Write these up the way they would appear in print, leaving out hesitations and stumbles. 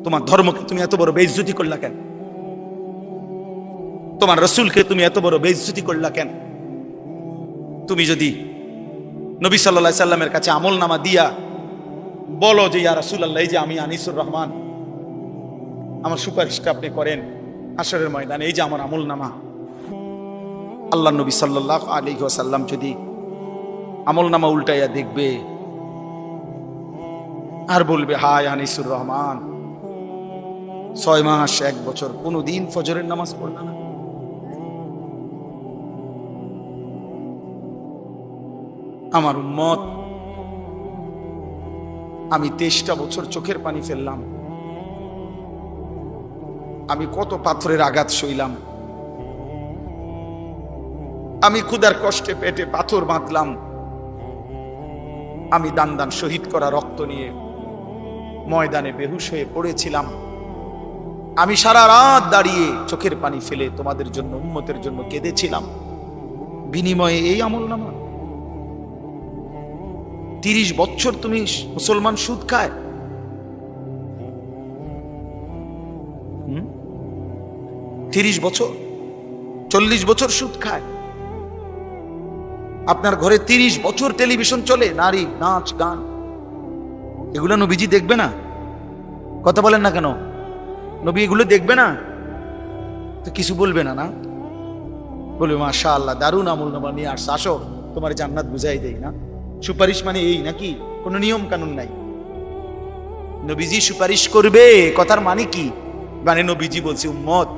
তোমার ধর্মকে তুমি এত বড় বেইজ্জতি করলা কেন? তোমার রাসূলকে তুমি এত বড় বেইজ্জতি করলা কেন? তুমি যদি নবী সাল্লাল্লাহু আলাইহি সাল্লামের কাছে আমলনামা দিয়া বলো যে ইয়া রাসূলুল্লাহ, এই যে আমি আনিসুর রহমান, আমার সুপারিশটা আপনি করেন হাশরের ময়দানে, এই যে আমার আমলনামা। আল্লাহ নবী সাল্লাল্লাহু আলাইহি ওয়াসাল্লাম যদি আমলনামা উল্টাইয়া দেখবে আর বলবে, হায় আনিসুর রহমান, 6 মাস 1 বছর কোনদিন ফজরের নামাজ পড়ল না। আমার উম্মত, আমি 23টা বছর চোখের পানি ফেললাম, আমি কত পাথরের আঘাত সইলাম, আমি ক্ষুধার কষ্টে পেটে পাথর বাঁধলাম, আমি দান দান শহীদ করা রক্ত নিয়ে ময়দানে বেহুশ হয়ে পড়েছিলাম, আমি সারা রাত দাঁড়িয়ে চোখের পানি ফেলে তোমাদের জন্য, উম্মতের জন্য কেঁদেছিলাম, বিনিময়ে এই আমলনামা। 30 বছর তুমি মুসলমান সুদ খায়, 30 বছর 40 বছর সুদ খায়। আপনার ঘরে 30 বছর টেলিভিশন চলে, নারী নাচ গান, এগুলো নবীজি দেখবে না? কথা বলেন না কেন? নবী এগুলো দেখবে না তো কিছু বলবে না? না বলবে মাশাআল্লাহ, দারুণ আমলনামা নিয়ে আসছে, আসো তোমার জান্নাত বুঝাই দেই। না সুপারিশ মানে এই নাকি? কোনো নিয়ম কানুন নাই। নবীজি সুপারিশ করবে, কথার মানে কি? মানে নবীজি বলছে, উম্মত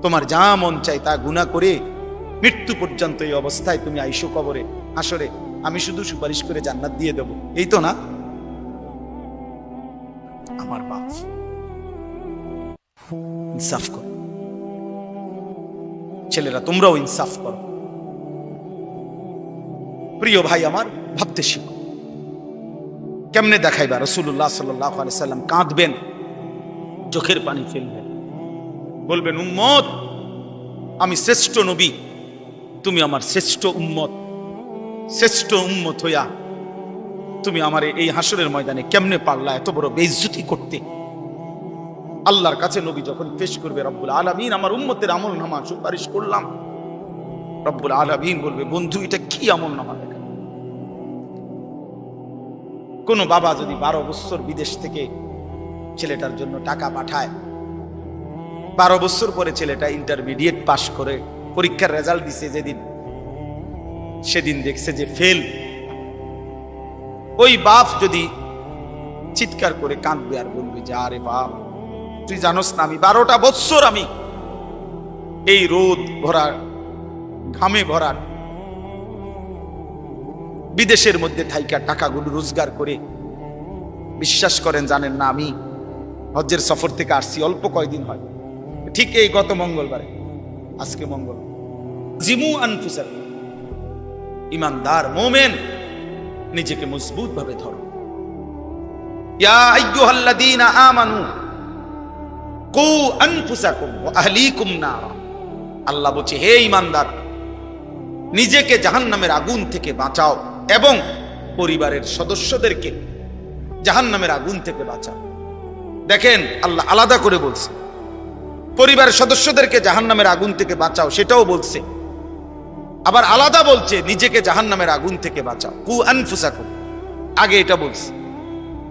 তোমার যা মন চাই তা গুনাহ করে মৃত্যু পর্যন্ত এই অবস্থায় তুমি আইসো কবরে, হাসরে, আমি শুধু সুপারিশ করে জান্নাত দিয়ে দেব, এই তো না? আমার বাপ, ইনসাফ করো ছেলেরা, তোমরাও ইনসাফ করো। প্রিয় ভাই আমার, ভাবতে শিখো। কেমনে দেখাইবা? রাসূলুল্লাহ সাল্লাল্লাহু আলাইহি সাল্লাম কাঁদবেন, চোখের পানি ফেলবেন, বলবেন, উম্মত আমি শ্রেষ্ঠ নবী, তুমি আমার শ্রেষ্ঠ উম্মত, শ্রেষ্ঠ উম্মত হইয়া তুমি আমার এই হাসরের ময়দানে কেমনে পারলা এত বড় বেইজ্জতি করতে? আল্লাহর কাছে নবী যখন পেশ করবে, রব্বুল আলামিন আমার উম্মতের আমলনামা সুপারিশ করলাম, রব্বুল আলামিন বলবে, বন্ধু এটা কি আমলনামা? দেখা কোন বাবা যদি 12 বছর বিদেশ থেকে ছেলেটার জন্য টাকা পাঠায়, 12 বছর পরে ছেলেটা ইন্টারমিডিয়েট পাশ করে পরীক্ষার রেজাল্ট দিছে, যেদিন সেদিন দেখছে যে ফেল, ওই বাপ যদি চিৎকার করে কাঁদবে আর বলবে যে, আরে বাপ তুই জানোস না, আমি 12টা বছর আমি এই রোদ ভরা ঘামে ভরা বিদেশের মধ্যে থাইকা টাকাগুলো রোজগার করে, বিশ্বাস করেন জানেন না, আমি হজ্জের সফর থেকে আসছি, অল্প কয়দিন হয়, ঠিক এই গত মঙ্গলবারে, আজকে মঙ্গল, জিমু আনফুসাকুম, ইমানদার মুমিন নিজেকে মজবুত ভাবে ধরো। ইয়া আইয়ুহাল্লাযীনা আমানু কু আনফুসাকুম ওয়া আহলিকুম নারা, আল্লাহ বলছে, হে ইমানদার, নিজেকে জাহান্নামের আগুন থেকে বাঁচাও এবং পরিবারের সদস্যদেরকে জাহান্নামের আগুন থেকে বাঁচাও। দেখেন আল্লাহ আলাদা করে বলছে, পরিবারের সদস্যদেরকে জাহান্নামের আগুন থেকে বাঁচাও সেটাও বলছে, আবার আলাদা বলছে নিজেকে জাহান্নামের আগুন থেকে বাঁচাও, কু আনফুসাকুম, আগে এটা বলছে।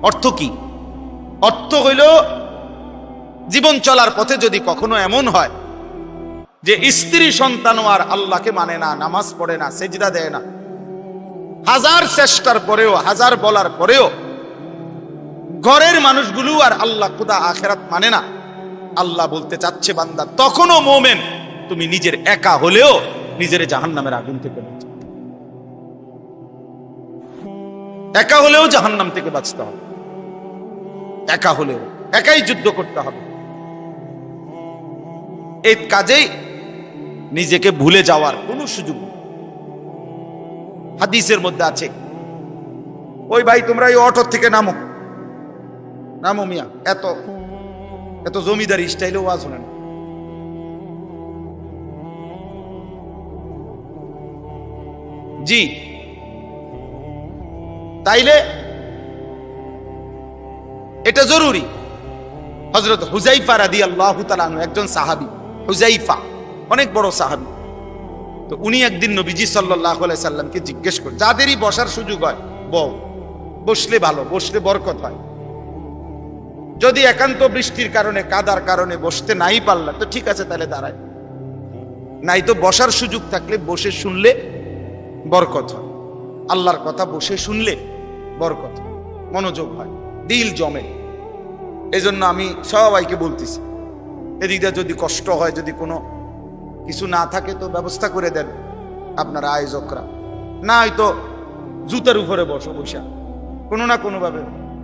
অর্থ কি? অর্থ হইল, জীবন চলার পথে যদি কখনো এমন হয় যে স্ত্রী সন্তানও আর আল্লাহকে মানে না, নামাজ পড়ে না, সেজদা দেয় না, হাজার চেষ্টার পরেও, হাজার বলার পরেও ঘরের মানুষগুলো আর আল্লাহ খুদা আখেরাত মানে না, আল্লাহ বলতে চাচ্ছে বান্দা, তখনও মোমেন তুমি নিজের একা হলেও নিজের জাহান্নামের আগুন থেকে বাঁচাও, একা হলেও জাহান্নাম থেকে বাঁচতে হবে, একা হলেও, একাই যুদ্ধ করতে হবে। এই কাজেই নিজেকে ভুলে যাওয়ার কোনো সুযোগ নেই। হাদিসের মধ্যে আছে, ওই ভাই তোমরা এই অটো থেকে নামো, নামো মিয়া, এত এত জমিদারি স্টাইলে ওয়াজ শোনেন, জি তাইলে এটা জরুরি। হযরত হুযাইফা রাদিয়াল্লাহু তাআলা আনহু একজন সাহাবী, হুযাইফা অনেক বড় সাহাবী। তো উনি একদিন নবীজি সাল্লাল্লাহু আলাইহি সাল্লামকে জিজ্ঞেস করে, যাদেরই বসার সুযোগ হয় বসলে ভালো, বসলে বরকত হয়। যদি একান্ত বৃষ্টির কারণে, কাদার কারণে বসতে নাই পারলা তো ঠিক আছে, তাহলে দাঁড়ায়। নাই তো বসার সুযোগ থাকলে বসে শুনলে বরকত হয়। আল্লাহর কথা বসে শুনলে বরকত হয়, মনোযোগ হয়, দিল জমে। এজন্য আমি সবাইকে বলতেছি, এদিকটা যদি কষ্ট হয়, যদি কোনো কিছু না থাকে তো ব্যবস্থা করে দেন আপনারা আয়োজকরা। না হয়তো জুতার উপরে বসো, বসা কোনো না কোনো ভাবে।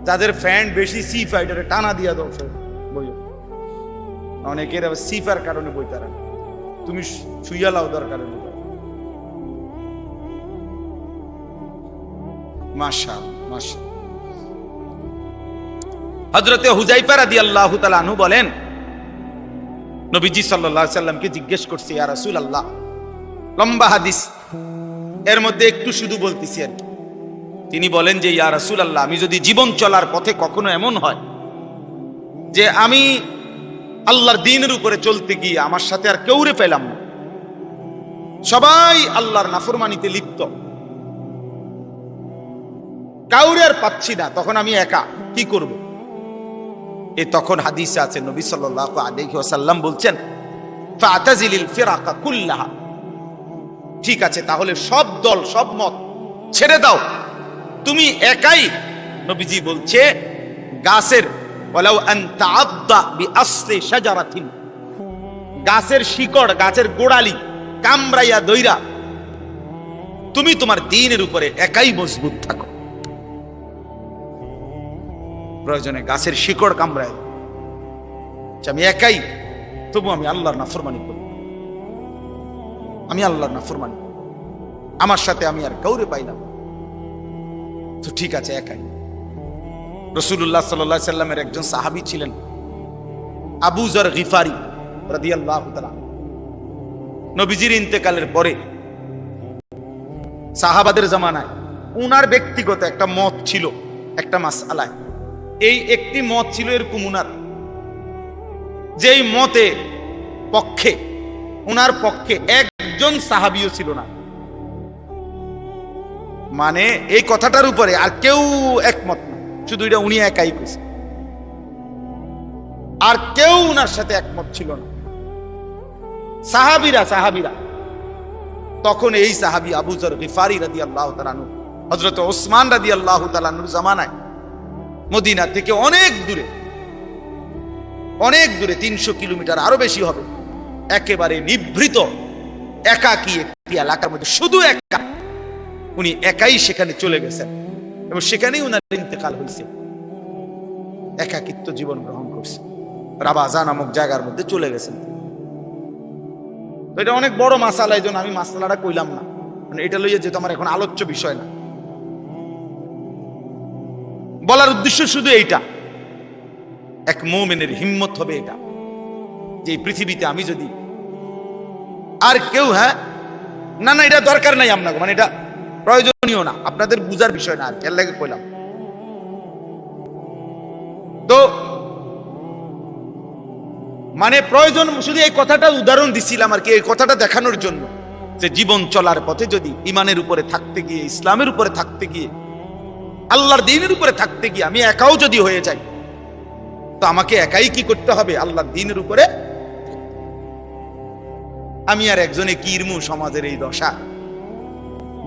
যাদের ফ্যান বেশি সি ফাইটারে টানা দিয়া দাও বই। অনেকের আবার সিফার কারণে বই তারা, তুমি শুইয়া লাও দরকার। মাশাআল্লাহ, মাশাআল্লাহ। হযরতে হুযাইফা রাদিয়াল্লাহু তাআলা আনহু বলেন, নবীজি সাল্লাল্লাহু আলাইহি সাল্লামকে জিজ্ঞেস করছে, ইয়া রাসূলুল্লাহ, লম্বা হাদিস, এর মধ্যে একটু শুধু বলতেছি আর কি। তিনি বলেন যে, ইয়া রাসূলুল্লাহ, আমি যদি জীবন চলার পথে কখনো এমন হয় যে আমি আল্লাহর দ্বীনের উপরে চলতে গিয়ে আমার সাথে আর কেউরে পেলাম না, সবাই আল্লাহর নাফরমানিতে লিপ্ত, কাউরে আর পাচ্ছি না, তখন আমি একা কি করব? তখন হাদিসে আছে নবী সাল্লাল্লাহু আলাইহি ওয়াসাল্লাম বলছেন, ফাতাজিলিল ফিরাকা কুল্লাহা, ঠিক আছে তাহলে সব দল সব মত ছেড়ে দাও, তুমি একাই। নবীজি বলছে গাছের, ওয়ালাউ আন তাআদ্দা বিআসলি শাজারাতিন, গাছের শিকড়, গাছের গোড়ালি কামড়াইয়া দইরা তুমি তোমার দ্বীনের উপরে একাই মজবুত থাকো। প্রয়োজনে গাছের শিকড় কামড়ায়, আমি একাই, তবু আমি আল্লাহর নাফরমানি করি, আমি আল্লাহর নাফরমানি, আমার সাথে আমি আর কাউরে পাইলাম তো ঠিক আছে একাই। রাসূলুল্লাহ সাল্লাল্লাহু আলাইহি সাল্লামের একজন সাহাবী ছিলেন আবু যর গিফারি রাদিয়াল্লাহু তাআলা। নবীজির ইন্তেকালের পরে সাহাবাদের জামানায় উনার ব্যক্তিগত একটা মত ছিল একটা মাসআলায়। এই একটি মত ছিল এরকম উনার, যেই মতে পক্ষে, উনার পক্ষে একজন সাহাবীও ছিল না, মানে এই কথাটার উপরে আর কেউ একমত না, শুধু এটা উনি একাই কইছে, আর কেউ উনার সাথে একমত ছিল না। সাহাবীরা তখন এই সাহাবী আবু যর গিফারি রাদিয়াল্লাহু তাআলা আনহু, হযরত ওসমান রাদিয়াল্লাহু তাআলা আনহুর জামানায় মদিনা থেকে অনেক দূরে 300 কিলোমিটার আরো বেশি হবে, একেবারে নিভৃত একাকী একটি এলাকার মধ্যে, শুধু একা, উনি একাই সেখানে চলে গেছেন এবং সেখানেই উনার ইন্তেকাল হয়েছে। একাকিত্ব জীবন গ্রহণ করছে, রাবাজা নামক জায়গার মধ্যে চলে গেছেন। তো এটা অনেক বড় মাসালা, এই জন্য আমি মাসালাটা কইলাম না, মানে এটা লইয়া যেহেতু আমার এখন আলোচ্য বিষয় না। বলার উদ্দেশ্য শুধু এইটা, এক মুমিনের হিম্মত হবে এটা, যে পৃথিবীতে আমি যদি আর কেউ, না এটা দরকার নাই আপনাকে, মানে এটা প্রয়োজনীয় না, আপনাদের বুঝার বিষয় না, আর এর লাগে কইলাম। তো মানে প্রয়োজন, শুধু এই কথাটা উদাহরণ দিছিলাম আর কি, এই কথাটা দেখানোর জন্য যে জীবন চলার পথে যদি ইমানের উপরে থাকতে গিয়ে, ইসলামের উপরে থাকতে গিয়ে, আল্লাহর দ্বীনের উপরে থাকতে গিয়ে আমি একাও যদি হয়ে যাই, তো আমাকে একাই কি করতে হবে? আল্লাহর দ্বীনের উপরে। আমি আর একজনে কি ইরমু, সমাজের এই দশা,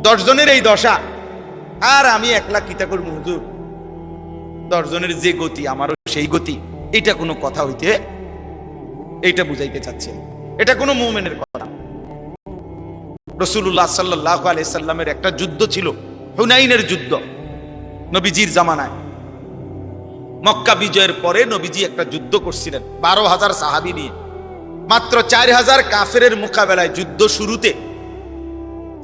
10 জনের এই দশা, আর আমি একলা কিতা করবো হুজুর? 10 জনের যে গতি আমারও সেই গতি, এটা কোনো কথা হইতে, এইটা বুঝাইতে চাচ্ছে, এটা কোনো মুমিনের কথা। রাসূলুল্লাহ সাল্লাল্লাহু আলাইহি সাল্লামের একটা যুদ্ধ ছিল, হুনাইনের যুদ্ধ, নবীজির জামানায়। মক্কা বিজয়ের পরে নবীজি একটা যুদ্ধ করছিলেন 12,000 সাহাবী নিয়ে, মাত্র 4,000 কাফেরের মোকাবেলায়। যুদ্ধ শুরুতে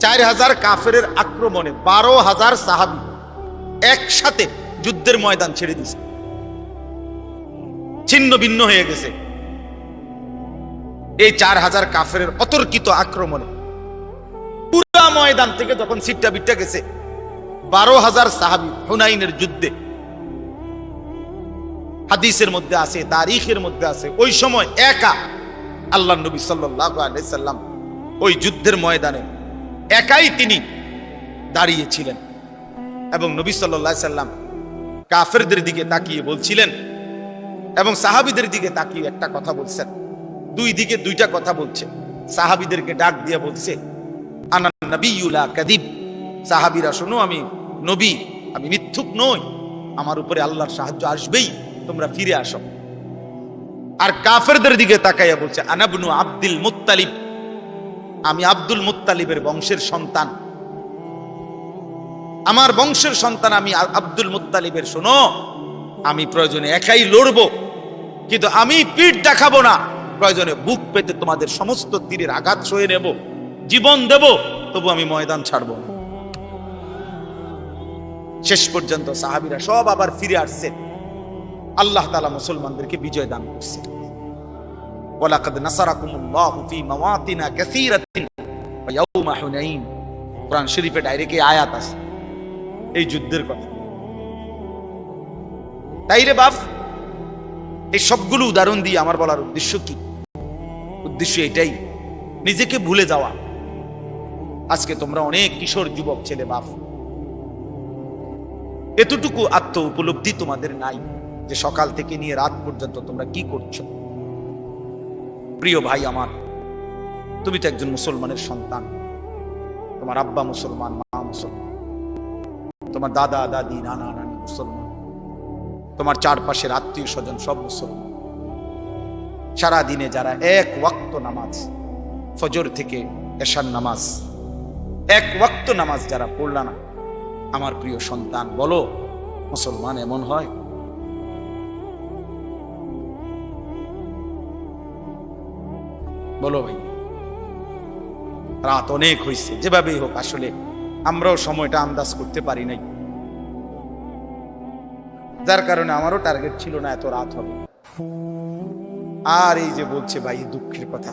4,000 কাফেরের আক্রমণে 12,000 সাহাবী একসাথে যুদ্ধের ময়দান ছেড়ে দিয়েছে, ছিন্ন ভিন্ন হয়ে গেছে। এই 4,000 কাফেরের অতর্কিত আক্রমণে পুরা ময়দান থেকে যখন সিটটা বিটটা গেছে, 12,000 সাহাবী হুনাইনের যুদ্ধে হাদিসের মধ্যে আছে, তারিখের মধ্যে আছে, ওই সময় একা আল্লাহ নবী সাল্লাল্লাহু আলাইহি সাল্লাম ওই যুদ্ধের ময়দানে একাই তিনি দাঁড়িয়েছিলেন এবং নবী সাল্লাল্লাহু আলাইহি সাল্লাম কাফেরদের দিকে তাকিয়ে বলছিলেন এবং সাহাবীদের দিকে তাকিয়ে একটা কথা বলছেন, দুই দিকে দুইটা কথা বলছে। সাহাবীদেরকে ডাক দিয়ে বলছে, আনা নবিয়্যুলা কাযিব, সাহাবীরা শোনো, আমি নবী, আমি মিথ্যুক নই, আমার উপরে আল্লাহর সাহায্য আসবেই, তোমরা ফিরে আসো। আর কাফেরদের দিকে তাকাইয়া বলছে, আনা ইবনু আব্দুল মুত্তালিব, আমি আব্দুল মুত্তালিবের বংশের সন্তান, আমার বংশের সন্তান আমি আব্দুল মুত্তালিবের, শোনো, আমি প্রয়োজনে একাই লড়বো, কিন্তু আমি পিঠ দেখাবো না, প্রয়োজনে বুক পেতে তোমাদের সমস্ত তীরের আঘাত সয়ে নেব, জীবন দেব, তবু আমি ময়দান ছাড়বো না। শেষ পর্যন্ত সাহাবীরা সব আবার ফিরে আসছে, আল্লাহ তাআলা মুসলমানদেরকে বিজয় দান করছে। ওয়ালাকাদ নাসারাকুমুল্লাহু ফি মাওয়াতিনা কাসীরাতিন ওয়া ইয়াউমা হুনাইন, কোরআন শরীফে ডাইরেক্ট এই আয়াত আছে এই যুদ্ধের কথা। তাইরে বাপ, এই সবগুলো উদাহরণ দিয়ে আমার বলার উদ্দেশ্য কি? উদ্দেশ্য এটাই, নিজেকে ভুলে যাওয়া। আজকে তোমরা অনেক কিশোর যুবক ছেলে বাপ, এতটুকু আত্ম উপলব্ধি তোমাদের নাই যে সকাল থেকে নিয়ে রাত পর্যন্ত তোমরা কি করছো। প্রিয় ভাই আমার, তুমি তো একজন মুসলমানের সন্তান, তোমার আব্বা মুসলমান, মা মুসলমান, তোমার দাদা দাদি নানা নানি মুসলমান, তোমার চারপাশের আত্মীয় স্বজন সব মুসলমান। সারা দিনে যারা এক ওয়াক্ত নামাজ, ফজর থেকে এশার নামাজ, এক ওয়াক্ত নামাজ যারা পড়লা না, আমার প্রিয় সন্তান, বলো মুসলমান এমন হয়? বলো ভাই, রাত অনেক হয়েছে, যেভাবেই হোক, আসলে আমরাও সময়টা আন্দাজ করতে পারি নাই, যার কারণে আমারও টার্গেট ছিল না এত রাত হবে। আর এই যে বলছে ভাই দুঃখের কথা,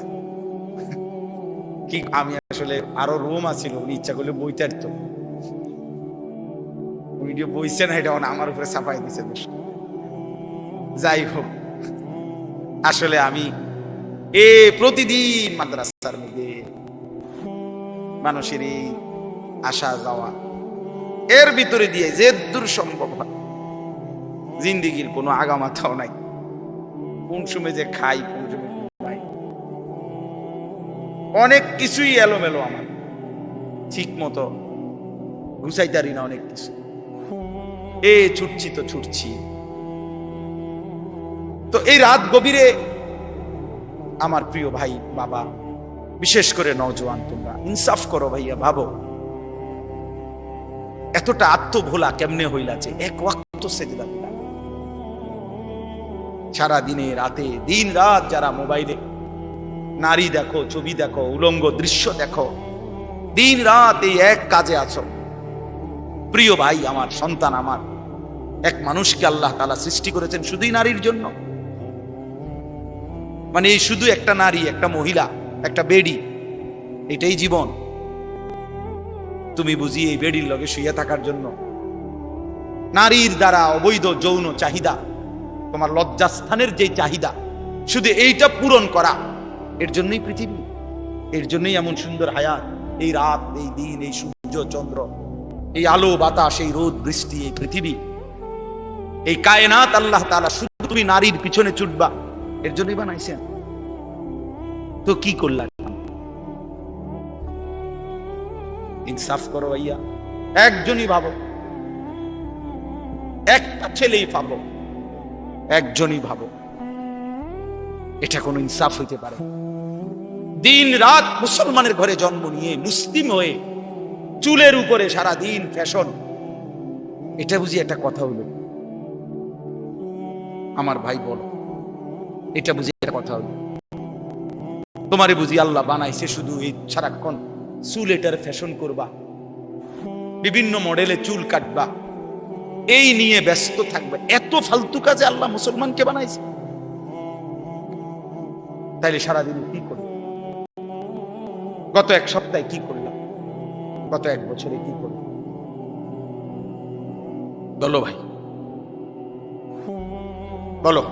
কি আমি আসলে আরো রুম আছিল, উনি ইচ্ছা করলে বইতে আসতো, ভিডিও বইছে না, এটা আমার উপরে চাপাই দিছে। যাই হোক, আসলে আমি প্রতিদিন মাদ্রাসার মধ্যে মানুষের এই আসা যাওয়া, এর ভিতরে দিয়ে যে দূর সম্ভব হয়, জিন্দিগির কোনো আগামাথাও নাই, কোন সময় যে খাই, কোন সময় খাই, অনেক কিছুই এলোমেলো, আমার ঠিক মতো গুছাইতারি না অনেক কিছু, ছুটছি তো ছুটছি। তো এই রাত গভীরে আমার প্রিয় ভাই বাবা, বিশেষ করে নওজোয়ান, তোমরা ইনসাফ করো ভাইয়া, ভাবো এতটা আত্মভোলা কেমনে হইলা যে এক ওয়াক্ত সেজদা দিলা। সারা দিনে রাতে দিন রাত যারা মোবাইলে নারী দেখো, ছবি দেখো, উলঙ্গ দৃশ্য দেখো, দিন রাত এই এক কাজে আছো। প্রিয় ভাই আমার, সন্তান আমার, এক মানুষকে আল্লাহ তাআলা সৃষ্টি করেছেন শুধুই নারীর জন্য, মানে এই শুধু একটা নারী, একটা মহিলা, একটা বেডি, এটাই জীবন। তুমি বুঝি এই বেডির লগে শুয়ে থাকার জন্য? নারীর দ্বারা অবৈধ যৌন চাহিদা, তোমার লজ্জাস্থানের যে চাহিদা, শুধু এইটা পূরণ করা, এর জন্যই পৃথিবী, এর জন্যই এমন সুন্দর হায়াত, এই রাত, এই দিন, এই সূর্য চন্দ্র, এই আলো বাতাস, এই রোদ বৃষ্টি, এই পৃথিবী, এই কায়নাত আল্লাহ তাআলা শুধু তুমি নারীর পিছনে ছুটবা, এর জন্যই বানাইছেন। তো কি করলা? ইনসাফ করো ভাইয়া, একজনই ভাবো, একটা ছেলেই ভাবো, একজনই ভাবো, এটা কোন ইনসাফ হইতে পারে? দিন রাত মুসলমানের ঘরে জন্ম নিয়ে, মুসলিম হয়ে, চুলের উপরে সারা দিন ফ্যাশন, এটা বুঝি একটা কথা হলো? আমার ভাই বলো, এটা বুঝি একটা কথা হলো? তোমারে বুঝি আল্লাহ বানাইছে শুধু এই সারাক্ষণ চুল এটার ফ্যাশন করবা, বিভিন্ন মডেলে চুল কাটবা, এই নিয়ে ব্যস্ত থাকবে? এত ফালতু কাজে আল্লাহ মুসলমানকে বানাইছে? তাইলে সারাদিন কি করবে? গত এক সপ্তাহে কি করলাম, গত এক বছরে কি করলাম? বলো ভাই, বলো,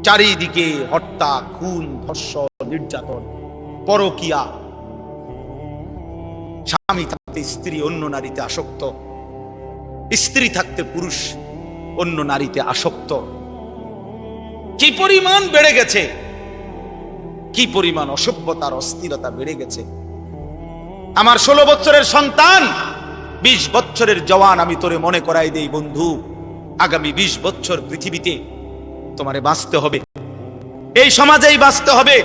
চারিদিকে হত্যা, খুন, ধর্ষণ, নির্যাতন, পরকীয়া, স্বামী থাকতে স্ত্রী অন্য নারীতে আসক্ত, স্ত্রী থাকতে পুরুষ অন্য নারীতে আসক্ত। কি পরিমাণ বেড়ে গেছে, কি পরিমাণ অসভ্যতার অস্থিরতা বেড়ে গেছে। আমার 16 বছরের সন্তান, 20 বছরের জওয়ান, আমি তোরে মনে করাই দেই বন্ধু, আগামী 20 বছর পৃথিবীতে তোমারে বাঁচতে হবে, এই সমাজেই বাঁচতে হবে।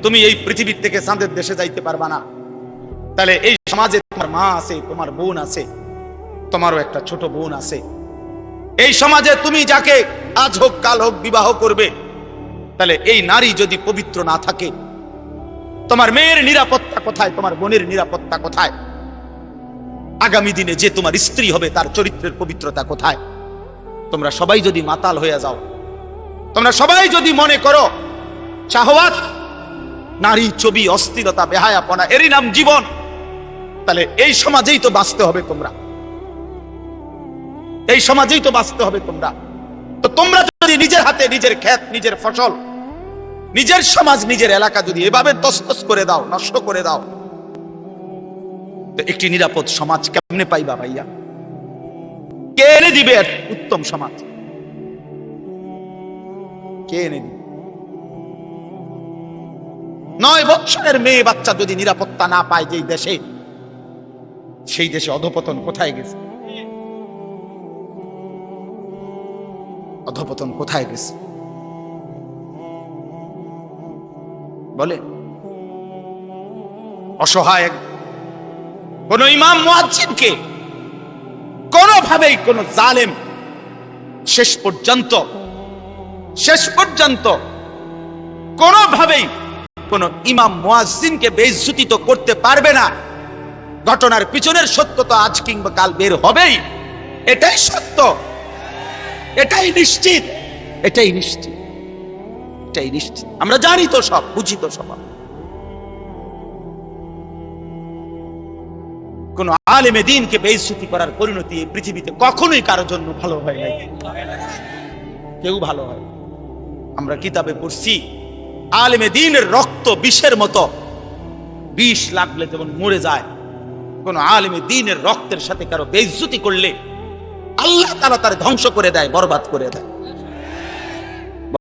তুমি এই পৃথিবীর থেকে চাঁদের দেশে যাইতে পারবা না। তাহলে এই সমাজে তোমার মা আছে, তোমার বোন আছে, তোমারও একটা ছোট বোন আছে। এই সমাজে তুমি যাকে আজ হোক কাল হোক বিবাহ করবে, তাহলে এই নারী যদি পবিত্র না থাকে, তোমার মেয়ের নিরাপত্তা কোথায়? তোমার বোনের নিরাপত্তা কোথায়? আগামী দিনে যে তোমার স্ত্রী হবে তার চরিত্রের পবিত্রতা কোথায়? তোমরা সবাই যদি মাতাল হয়ে যাও, তোমরা সবাই যদি মনে করো শাহওয়াত, নারী ছবি, অস্থিরতা, বেহায়াপনা এরই নাম জীবন, তাহলে এই সমাজেই তো বাঁচতে হবে তোমরা, এই সমাজেই তো বাঁচতে হবে তোমরা। তো তোমরা যদি নিজের হাতে নিজের ক্ষেত, নিজের ফসল, নিজের সমাজ, নিজের এলাকা যদি এভাবে তছনছ করে দাও, নষ্ট করে দাও, তো একটি নিরাপদ সমাজ কেমনে পাইবা ভাইয়া? কে এনে দিবে উত্তম সমাজ? কে এনে দিবে? 9 বছরের মেয়ে বাচ্চা যদি নিরাপত্তা না পায় যেই দেশে, সেই দেশে অধপতন কোথায় গেছে? অধপতন কোথায় গেছে বলে? অসহায় কোন ইমাম মুয়াজ্জিনকে কোনোভাবেই কোন জালেম শেষ পর্যন্ত কোনোভাবেই কোন ইমাম মুয়াজ্জিনকে বেইজ্জতি তো করতে পারবে না। ঘটনার পিছনের সত্য তো আজ কিংবা কাল বের হবেই, এটাই সত্য, এটাই নিশ্চিত, এটাই নিশ্চিত, এটাই নিশ্চিত। আমরা জানি তো সব, বুঝি তো সব। কোন আলেমে দ্বীনকে বেইজ্জতি করার পরিণতি এই পৃথিবীতে কখনোই কারোর জন্য ভালো হয় নাই, কেউ ভালো হয়। আমরা কিতাবে পড়ছি, আলেমে দ্বীনের রক্ত বিষের মতো, বিষ লাগলে যেমন মরে যায়, কোন আলেমে দ্বীনের রক্তের সাথে কারো বেইজ্জতি করলে আল্লাহ তাআলা তার ধ্বংস করে দেয়, বরবাদ করে দেয়।